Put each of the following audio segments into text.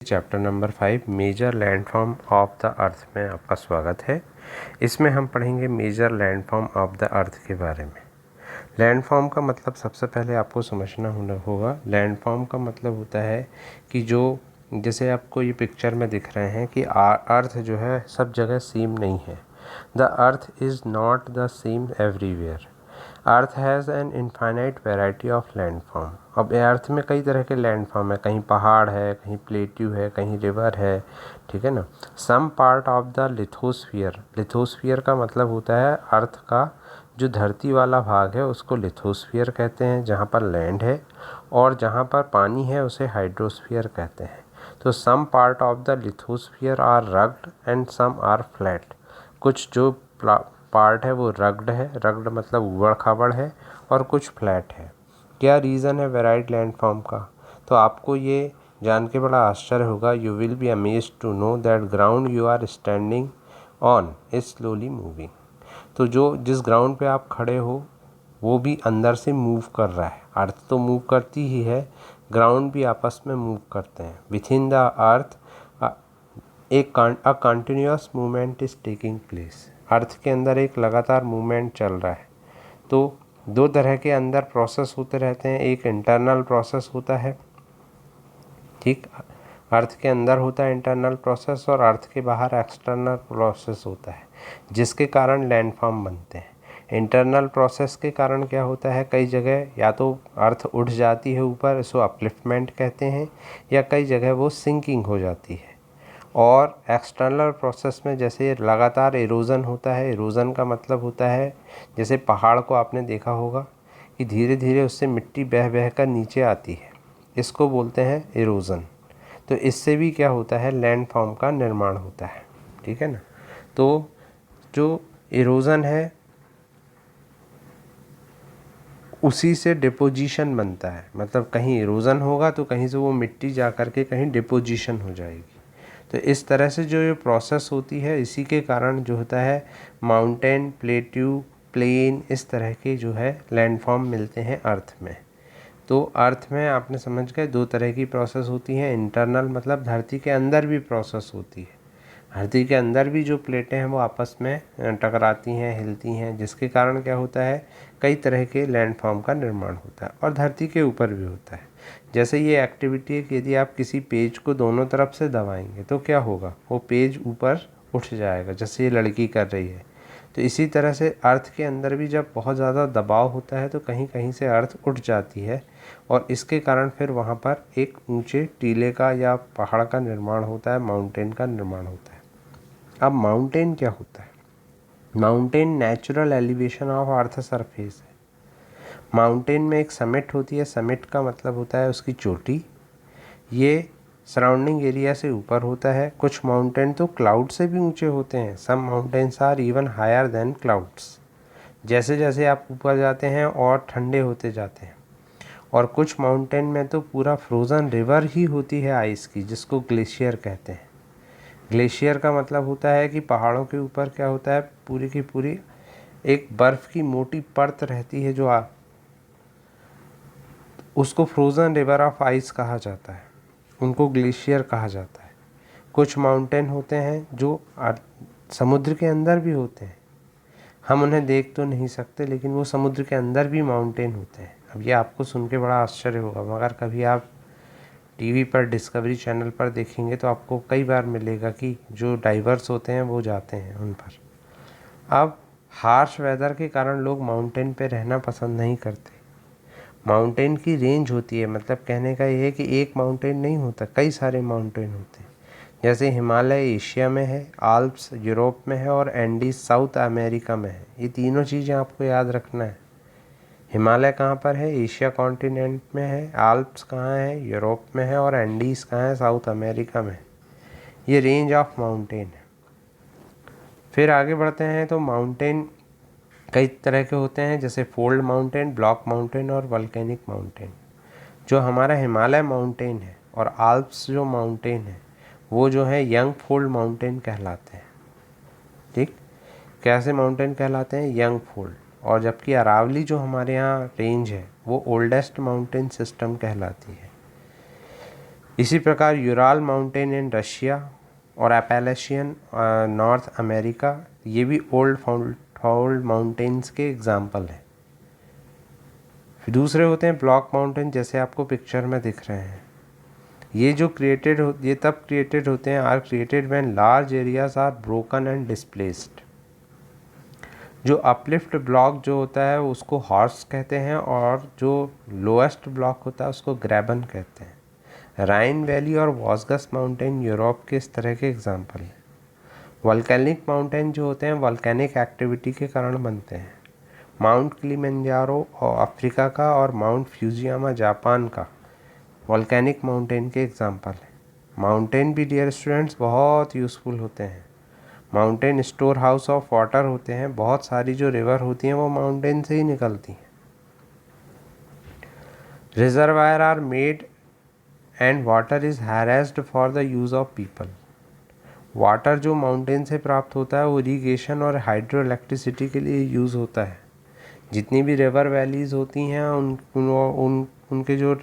Chapter number 5 major landform of the earth में आपका स्वागत है। इसमें हम पढ़ेंगे major landform of the earth के बारे में। लैंडफॉर्म का मतलब सबसे पहले आपको समझना होगा। लैंडफॉर्म का मतलब होता है कि जो जैसे आपको ये पिक्चर में दिख रहे हैं कि अर्थ जो है सब जगह सेम नहीं है। The earth is not the same everywhere. Earth has an infinite variety of landform. अब अर्थ में कई तरह के लैंडफॉर्म है, कहीं पहाड़ है, कहीं प्लेट्यू है, कहीं रिवर है, ठीक है ना। Some part of the lithosphere, lithosphere का मतलब होता है अर्थ का जो धरती वाला भाग है उसको लिथोस्फीयर कहते हैं, जहाँ पर लैंड है, और जहाँ पर पानी है उसे हाइड्रोस्फीयर कहते हैं। तो some part of the lithosphere are rugged and some are flat. कुछ जो पार्ट है वो रग्ड है, रग्ड मतलब उबड़ खाबड़ है, और कुछ फ्लैट है। क्या रीज़न है वेराइड लैंडफॉर्म का? तो आपको ये जान के बड़ा आश्चर्य होगा। You will be amazed to know that ground you are standing on is slowly moving. तो जो जिस ग्राउंड पे आप खड़े हो वो भी अंदर से मूव कर रहा है। अर्थ तो मूव करती ही है, ग्राउंड भी आपस में मूव करते हैं। Within the earth a continuous movement is taking place. Earth के अंदर एक लगातार मूवमेंट चल रहा है। तो दो तरह के अंदर प्रोसेस होते रहते हैं। एक इंटरनल प्रोसेस होता है, ठीक, अर्थ के अंदर होता है इंटरनल प्रोसेस, और अर्थ के बाहर एक्सटर्नल प्रोसेस होता है, जिसके कारण लैंडफॉर्म बनते हैं। इंटरनल प्रोसेस के कारण क्या होता है, कई जगह या तो अर्थ उठ जाती है ऊपर, इसको अपलिफ्टमेंट कहते हैं, या कई जगह वो सिंकिंग हो जाती है। और एक्सटर्नल प्रोसेस में जैसे लगातार इरोज़न होता है। इरोज़न का मतलब होता है जैसे पहाड़ को आपने देखा होगा कि धीरे धीरे उससे मिट्टी बह बह कर नीचे आती है, इसको बोलते हैं इरोज़न। तो इससे भी क्या होता है, लैंडफॉर्म का निर्माण होता है, ठीक है ना। तो जो इरोज़न है उसी से डिपोजिशन बनता है, मतलब कहीं इरोज़न होगा तो कहीं से वो मिट्टी जा कर के कहीं डिपोजिशन हो जाएगी। तो इस तरह से जो ये प्रोसेस होती है, इसी के कारण जो होता है माउंटेन, प्लेट्यू, प्लेन, इस तरह के जो है लैंडफॉर्म मिलते हैं अर्थ में। तो अर्थ में आपने समझ गए दो तरह की प्रोसेस होती हैं। इंटरनल मतलब धरती के अंदर भी प्रोसेस होती है। धरती के अंदर भी जो प्लेटें हैं वो आपस में टकराती हैं, हिलती हैं, जिसके कारण क्या होता है, कई तरह के लैंडफॉर्म का निर्माण होता है। और धरती के ऊपर भी होता है। जैसे ये एक्टिविटी है कि यदि आप किसी पेज को दोनों तरफ से दबाएंगे तो क्या होगा, वो पेज ऊपर उठ जाएगा, जैसे ये लड़की कर रही है। तो इसी तरह से अर्थ के अंदर भी जब बहुत ज़्यादा दबाव होता है तो कहीं कहीं से अर्थ उठ जाती है, और इसके कारण फिर वहाँ पर एक ऊंचे टीले का या पहाड़ का निर्माण होता है, माउंटेन का निर्माण होता है। अब माउंटेन क्या होता है? Mountain natural elevation of earth surface है। माउंटेन में एक समिट होती है। समिट का मतलब होता है उसकी चोटी। ये सराउंडिंग एरिया से ऊपर होता है। कुछ माउंटेन तो क्लाउड से भी ऊंचे होते हैं। Some mountains are even higher than clouds. जैसे जैसे आप ऊपर जाते हैं और ठंडे होते जाते हैं। और कुछ माउंटेन में तो पूरा फ्रोज़न रिवर ही होती है आइस की, जिसको ग्लेशियर कहते हैं। ग्लेशियर का मतलब होता है कि पहाड़ों के ऊपर क्या होता है, पूरी की पूरी एक बर्फ़ की मोटी परत रहती है, जो उसको फ्रोज़न रिवर ऑफ आइस कहा जाता है, उनको ग्लेशियर कहा जाता है। कुछ माउंटेन होते हैं जो समुद्र के अंदर भी होते हैं। हम उन्हें देख तो नहीं सकते, लेकिन वो समुद्र के अंदर भी माउंटेन होते हैं। अब ये आपको सुन के बड़ा आश्चर्य होगा, मगर कभी आप टीवी पर डिस्कवरी चैनल पर देखेंगे तो आपको कई बार मिलेगा कि जो डाइवर्स होते हैं वो जाते हैं उन पर। अब हार्श वेदर के कारण लोग माउंटेन पे रहना पसंद नहीं करते। माउंटेन की रेंज होती है, मतलब कहने का ये है कि एक माउंटेन नहीं होता, कई सारे माउंटेन होते हैं। जैसे हिमालय एशिया में है, आल्प्स यूरोप में है, और एंडीज साउथ अमेरिका में है। ये तीनों चीज़ें आपको याद रखना है। हिमालय कहाँ पर है? एशिया कॉन्टिनेंट में है। आल्प्स कहाँ है? यूरोप में है। और एंडीज कहाँ है? साउथ अमेरिका में। ये रेंज ऑफ माउंटेन है। फिर आगे बढ़ते हैं तो माउंटेन कई तरह के होते हैं, जैसे फोल्ड माउंटेन, ब्लॉक माउंटेन और वल्केनिक माउंटेन। जो हमारा हिमालय माउंटेन है और आल्प्स जो माउंटेन है वो जो है यंग फोल्ड माउंटेन कहलाते हैं। ठीक, कैसे माउंटेन कहलाते हैं? Young fold. और जबकि अरावली जो हमारे यहाँ रेंज है वो ओल्डेस्ट माउंटेन सिस्टम कहलाती है। इसी प्रकार यूराल माउंटेन इन रशिया और एपेलेशियन नॉर्थ अमेरिका, ये भी ओल्ड फाउल्ड माउंटेन्स के एग्जाम्पल हैं। फिर दूसरे होते हैं ब्लॉक माउंटेन, जैसे आपको पिक्चर में दिख रहे हैं। ये तब क्रिएटेड होते हैं, are created when large areas are broken and displaced. जो अपलिफ्ट ब्लॉक जो होता है उसको हॉर्स कहते हैं, और जो लोएस्ट ब्लॉक होता है उसको ग्रैबन कहते हैं। राइन वैली और वॉसगस माउंटेन यूरोप के इस तरह के एग्जाम्पल हैं। वॉल्केनिक माउंटेन जो होते हैं वॉल्केनिक एक्टिविटी के कारण बनते हैं। माउंट किलिमंजारो और अफ्रीका का, और माउंट फ्यूजियामा जापान का वॉल्केनिक माउंटेन के एग्जाम्पल हैं। माउंटेन भी डियर स्टूडेंट्स बहुत यूज़फुल होते हैं। Mountain store house of water होते हैं। बहुत सारी जो रिवर होती हैं वो माउंटेन से ही निकलती हैं। Reservoir are made and water is harnessed for the use of people. Water जो माउंटेन से प्राप्त होता है वो इरीगेशन और हाइड्रो इलेक्ट्रिसिटी के लिए यूज़ होता है। जितनी भी रिवर वैलीज़ होती हैं उनके जो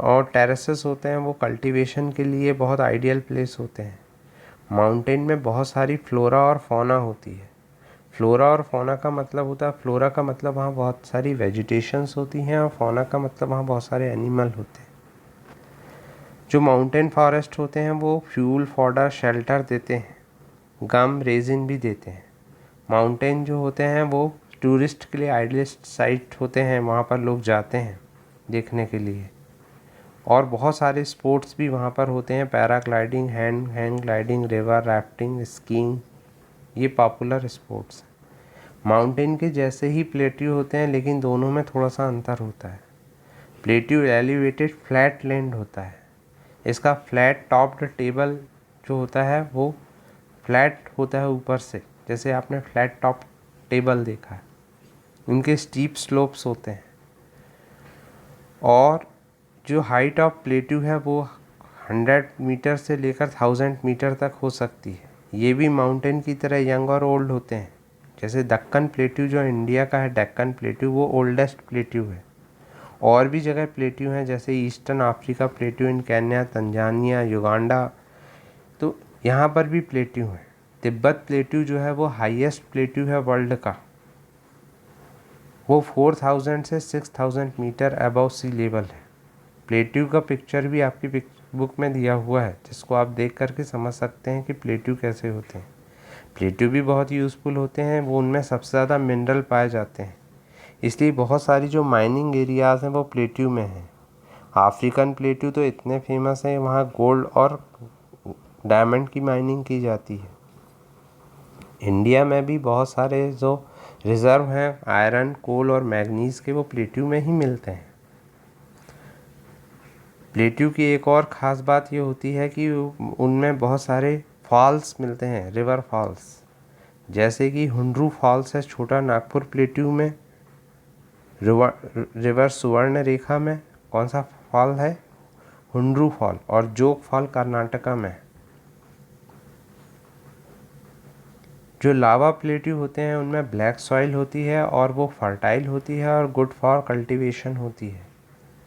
और टेरेसेस होते हैं वो कल्टीवेशन के लिए बहुत आइडियल प्लेस होते हैं। माउंटेन में बहुत सारी फ्लोरा और फौना होती है। फ्लोरा और फौना का मतलब होता है, फ्लोरा का मतलब वहाँ बहुत सारी वेजिटेशंस होती हैं, और फौना का मतलब वहाँ बहुत सारे एनिमल होते हैं। जो माउंटेन फॉरेस्ट होते हैं वो फ्यूल, फॉडर, शेल्टर देते हैं, गम, रेजिन भी देते हैं। माउंटेन जो होते हैं वो टूरिस्ट के लिए आइडियल साइट होते हैं, वहाँ पर लोग जाते हैं देखने के लिए। और बहुत सारे स्पोर्ट्स भी वहाँ पर होते हैं, paragliding, hang gliding, river rafting, skiing, ये पॉपुलर स्पोर्ट्स हैं। माउंटेन के जैसे ही प्लेट्यू होते हैं, लेकिन दोनों में थोड़ा सा अंतर होता है। प्लेट्यू एलिवेटेड फ्लैट लैंड होता है। इसका फ्लैट टॉप्ड टेबल जो होता है वो फ्लैट होता है ऊपर से, जैसे आपने फ्लैट टॉप टेबल देखा है। इनके स्टीप स्लोप्स होते हैं, और जो हाइट ऑफ प्लेट्यू है वो 100 मीटर से लेकर 1000 मीटर तक हो सकती है। ये भी माउंटेन की तरह यंग और ओल्ड होते हैं। जैसे दक्कन प्लेट्यू जो इंडिया का है, डेक्कन प्लेट्यू, वो ओल्डेस्ट प्लेट्यू है। और भी जगह प्लेट्यू हैं, जैसे ईस्टर्न अफ्रीका प्लेट्यू इन केन्या, तंजानिया, युगांडा, तो यहाँ पर भी प्लेट्यू हैं। तिब्बत प्लेट्यू जो है वो हाईएस्ट प्लेट्यू है वर्ल्ड का। वो 4000 से 6000 मीटर अबव सी लेवल है। प्लेट्यू का पिक्चर भी आपकी बुक में दिया हुआ है, जिसको आप देख करके समझ सकते हैं कि प्लेट्यू कैसे होते हैं। प्लेट्यू भी बहुत यूज़फुल होते हैं, वो उनमें सबसे ज़्यादा मिनरल पाए जाते हैं, इसलिए बहुत सारी जो माइनिंग एरियाज़ हैं वो प्लेट्यू में हैं। अफ्रीकन प्लेट्यू तो इतने फेमस हैं, वहाँ गोल्ड और डायमंड की माइनिंग की जाती है। इंडिया में भी बहुत सारे जो रिज़र्व हैं आयरन, कोल और मैग्नीज़ के, वो प्लेट्यू में ही मिलते हैं। प्लेट्यू की एक और ख़ास बात ये होती है कि उनमें बहुत सारे फॉल्स मिलते हैं, रिवर फॉल्स, जैसे कि हुंड्रू फॉल्स है छोटा नागपुर प्लेट्यू में। रिवर सुवर्ण रेखा में कौन सा फॉल है? हुंड्रू फॉल। और जोग फॉल कर्नाटका में। जो लावा प्लेट्यू होते हैं उनमें ब्लैक सॉइल होती है, और वो फर्टाइल होती है और गुड फॉर कल्टीवेशन होती है।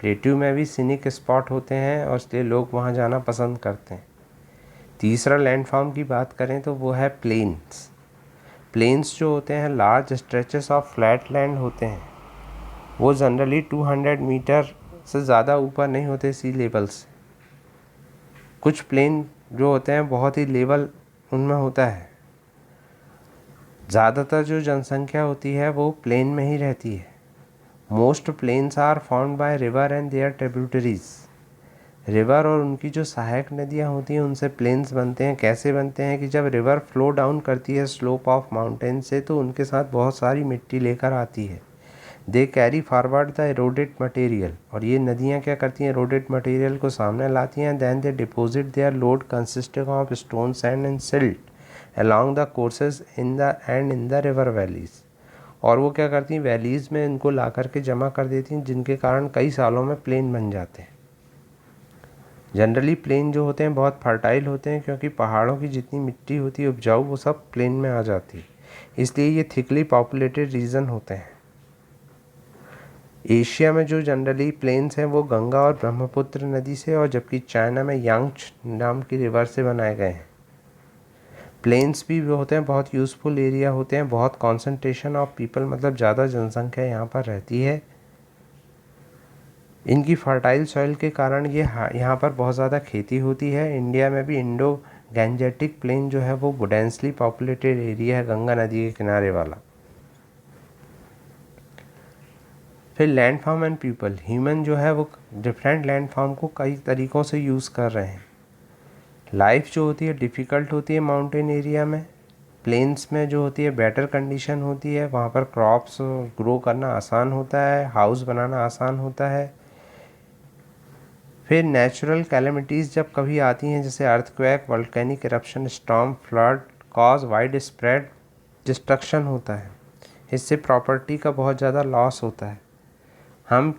प्लेट्यू में भी सीनिक स्पॉट होते हैं, और इसलिए लोग वहाँ जाना पसंद करते हैं। तीसरा लैंडफॉर्म की बात करें तो वो है प्लेन्स। प्लेन्स जो होते हैं large stretches of flat land होते हैं। वो जनरली 200 मीटर से ज़्यादा ऊपर नहीं होते सी लेवल से। कुछ प्लेन जो होते हैं बहुत ही लेवल उनमें होता है। ज़्यादातर जो जनसंख्या होती है वो प्लेन में ही रहती है। Most plains are found by river and their tributaries. River और उनकी जो सहायक नदियाँ होती हैं उनसे प्लेन्स बनते हैं। कैसे बनते हैं कि जब रिवर फ्लो डाउन करती है स्लोप ऑफ माउंटेन से, तो उनके साथ बहुत सारी मिट्टी लेकर आती है। They carry forward the eroded material, और ये नदियाँ क्या करती हैं, एरोडेड मटेरियल को सामने लाती हैं। Then they deposit their load consisting of stone, sand and silt along the courses in the river valleys। और वो क्या करती हैं, वैलीज़ में इनको ला करके जमा कर देती हैं, जिनके कारण कई सालों में प्लेन बन जाते हैं। जनरली प्लेन जो होते हैं बहुत फर्टाइल होते हैं, क्योंकि पहाड़ों की जितनी मिट्टी होती है उपजाऊ, वो सब प्लेन में आ जाती है, इसलिए ये थिकली पॉपुलेटेड रीजन होते हैं। एशिया में जो जनरली प्लेन्स हैं वो गंगा और ब्रह्मपुत्र नदी से, और जबकि चाइना में यांग्च नाम की रिवर से बनाए गए हैं। प्लेन्स भी होते हैं, बहुत यूज़फुल एरिया होते हैं, बहुत कॉन्सेंट्रेशन ऑफ पीपल, मतलब ज़्यादा जनसंख्या यहाँ पर रहती है। इनकी फर्टाइल सॉइल के कारण ये यहाँ पर बहुत ज़्यादा खेती होती है। इंडिया में भी इंडो गैंजेटिक प्लेन जो है वो डेंसली पॉपुलेटेड एरिया है, गंगा नदी के किनारे वाला। फिर लैंडफॉर्म एंड पीपल, ह्यूमन जो है वो डिफरेंट लैंडफॉर्म को कई तरीक़ों से यूज़ कर रहे हैं। लाइफ जो होती है डिफ़िकल्ट होती है माउंटेन एरिया में। प्लेन्स में जो होती है बेटर कंडीशन होती है, वहाँ पर क्रॉप्स ग्रो करना आसान होता है, हाउस बनाना आसान होता है। फिर नेचुरल कैलेमिटीज़ जब कभी आती हैं, जैसे earthquake, volcanic eruption, storm, flood, cause wide spread destruction होता है। इससे प्रॉपर्टी का बहुत ज़्यादा लॉस होता है। हम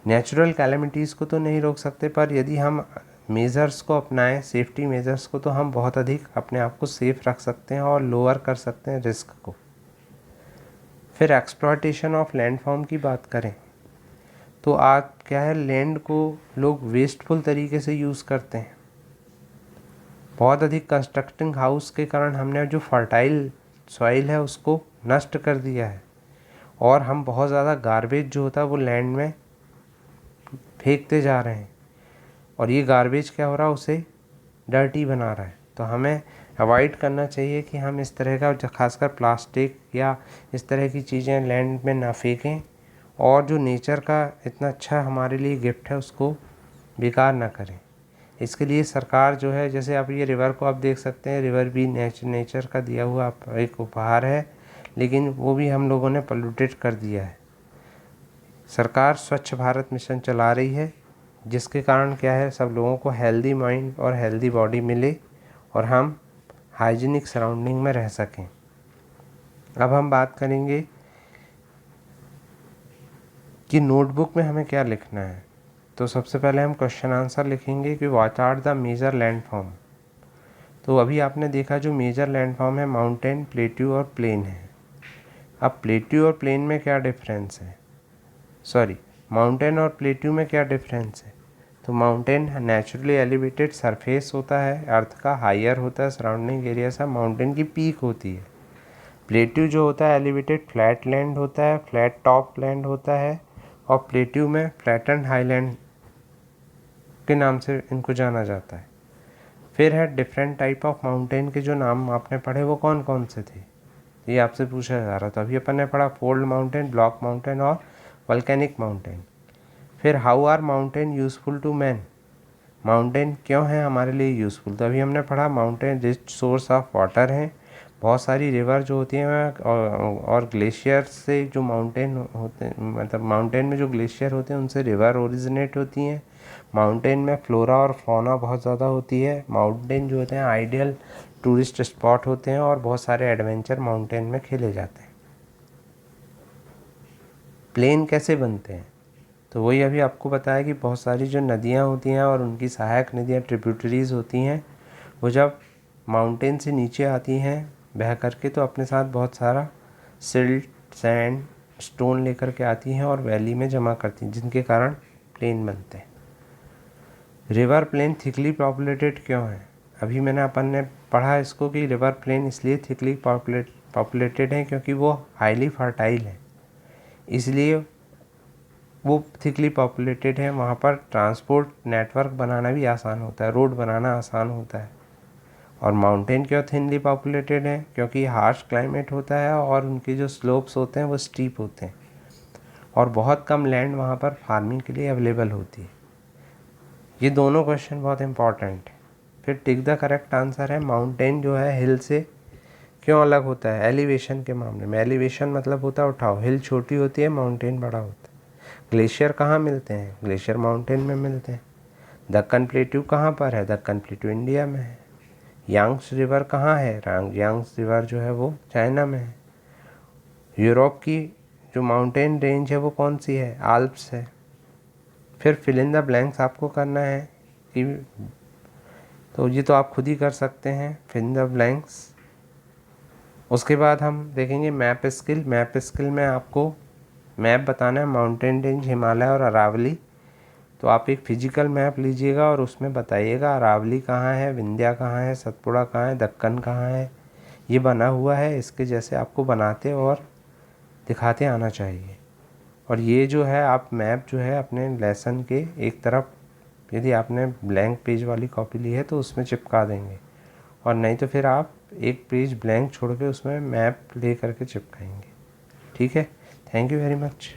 नेचुरल कैलेमिटीज़ को तो नहीं रोक सकते, पर यदि हम मेज़र्स को अपनाएं, सेफ्टी मेज़र्स को, तो हम बहुत अधिक अपने आप को सेफ रख सकते हैं और लोअर कर सकते हैं रिस्क को। फिर एक्सप्लॉयटेशन ऑफ लैंडफॉर्म की बात करें तो आज क्या है, लैंड को लोग वेस्टफुल तरीके से यूज़ करते हैं। बहुत अधिक कंस्ट्रक्टिंग हाउस के कारण हमने जो फर्टाइल सॉइल है उसको नष्ट कर दिया है, और हम बहुत ज़्यादा गार्बेज जो होता है वो लैंड में फेंकते जा रहे हैं, और ये गार्बेज क्या हो रहा है, उसे डर्टी बना रहा है। तो हमें अवॉइड करना चाहिए कि हम इस तरह का, खासकर प्लास्टिक या इस तरह की चीज़ें लैंड में ना फेंकें, और जो नेचर का इतना अच्छा हमारे लिए गिफ्ट है उसको बेकार ना करें। इसके लिए सरकार जो है, जैसे आप ये रिवर को आप देख सकते हैं, रिवर भी नेचर का दिया हुआ एक उपहार है, लेकिन वो भी हम लोगों ने पोल्यूटेड कर दिया है। सरकार स्वच्छ भारत मिशन चला रही है, जिसके कारण क्या है, सब लोगों को हेल्दी माइंड और हेल्दी बॉडी मिले और हम हाइजीनिक सराउंडिंग में रह सकें। अब हम बात करेंगे कि नोटबुक में हमें क्या लिखना है। तो सबसे पहले हम क्वेश्चन आंसर लिखेंगे कि what are the major landform. तो अभी आपने देखा जो मेजर लैंडफॉर्म है माउंटेन, प्लेट्यू और प्लेन है। अब प्लेट्यू और प्लेन में क्या डिफरेंस है, सॉरी माउंटेन और प्लेट्यू में क्या डिफरेंस है। तो माउंटेन नेचुरली एलिवेटेड सरफेस होता है, अर्थ का हायर होता है सराउंडिंग एरिया से, माउंटेन की पीक होती है। प्लेट्यू जो होता है एलिवेटेड फ्लैट लैंड होता है, फ्लैट टॉप लैंड होता है, और प्लेट्यू में फ्लैटन हाईलैंड के नाम से इनको जाना जाता है। फिर है डिफरेंट टाइप ऑफ माउंटेन के जो नाम आपने पढ़े वो कौन कौन से थे, ये आपसे पूछा जा रहा था। अभी अपन ने पढ़ा फोल्ड माउंटेन, ब्लॉक माउंटेन और वोल्केनिक माउंटेन। फिर how are mountain useful to man, mountain क्यों है हमारे लिए यूज़फुल। तो अभी हमने पढ़ा mountain rich source of water हैं, बहुत सारी रिवर जो होती हैं और ग्लेशियर से जो माउंटेन होते हैं, मतलब माउंटेन में जो ग्लेशियर होते हैं उनसे रिवर ओरिजिनेट होती हैं। माउंटेन में फ्लोरा और फौना बहुत ज़्यादा होती है। माउंटेन जो होते हैं आइडियल टूरिस्ट स्पॉट होते हैं, और बहुत सारे एडवेंचर माउंटेन में खेले जाते हैं। प्लेन कैसे बनते हैं, तो वही अभी आपको बताया कि बहुत सारी जो नदियाँ होती हैं और उनकी सहायक नदियाँ ट्रिब्यूटरीज होती हैं, वो जब माउंटेन से नीचे आती हैं बह करके, तो अपने साथ बहुत सारा सिल्ट, सैंड, स्टोन लेकर के आती हैं और वैली में जमा करती हैं, जिनके कारण प्लेन बनते हैं। रिवर प्लेन थिकली पॉपुलेटेड क्यों है, अभी मैंने अपन ने पढ़ा इसको कि रिवर प्लेन इसलिए थिकली पॉपुलेटेड है क्योंकि वो हाईली फर्टाइल है, इसलिए वो थिकली पॉपुलेटेड है। वहाँ पर ट्रांसपोर्ट नेटवर्क बनाना भी आसान होता है, रोड बनाना आसान होता है। और माउंटेन क्यों थिनली पॉपुलेटेड है, क्योंकि हार्श क्लाइमेट होता है और उनके जो स्लोप्स होते हैं वो स्टीप होते हैं, और बहुत कम लैंड वहाँ पर फार्मिंग के लिए अवेलेबल होती है। ये दोनों क्वेश्चन बहुत इंपॉर्टेंट है। फिर टिक द करेक्ट आंसर है, माउंटेन जो है हिल से क्यों अलग होता है। एलिवेशन के मामले में, एलिवेशन मतलब होता है उठाव, हिल छोटी होती है, माउंटेन बड़ा होता है। ग्लेशियर कहाँ मिलते हैं, ग्लेशियर माउंटेन में मिलते हैं। दक्कन प्लेट्यू कहाँ पर है, दक्कन प्लेट्यू इंडिया में है। यांग्स रिवर कहाँ है, यांग्स रिवर जो है वो चाइना में है। यूरोप की जो माउंटेन रेंज है वो कौन सी है, आल्प्स है। फिर फिल इन द ब्लैंक्स आपको करना है कि, तो ये तो आप खुद ही कर सकते हैं, फिल इन द ब्लैंक्स। उसके बाद हम देखेंगे मैप स्किल। मैप स्किल में आपको मैप बताना है माउंटेन रेंज, हिमालय और अरावली। तो आप एक फिजिकल मैप लीजिएगा और उसमें बताइएगा अरावली कहाँ है, विंध्या कहाँ है, सतपुड़ा कहाँ है, दक्कन कहाँ है। ये बना हुआ है, इसके जैसे आपको बनाते और दिखाते आना चाहिए। और ये जो है आप मैप जो है अपने लेसन के एक तरफ, यदि आपने ब्लैंक पेज वाली कॉपी ली है तो उसमें चिपका देंगे, और नहीं तो फिर आप एक पेज ब्लैंक छोड़ के उसमें मैप ले करके चिपकाएंगे। ठीक है, थैंक यू वेरी मच।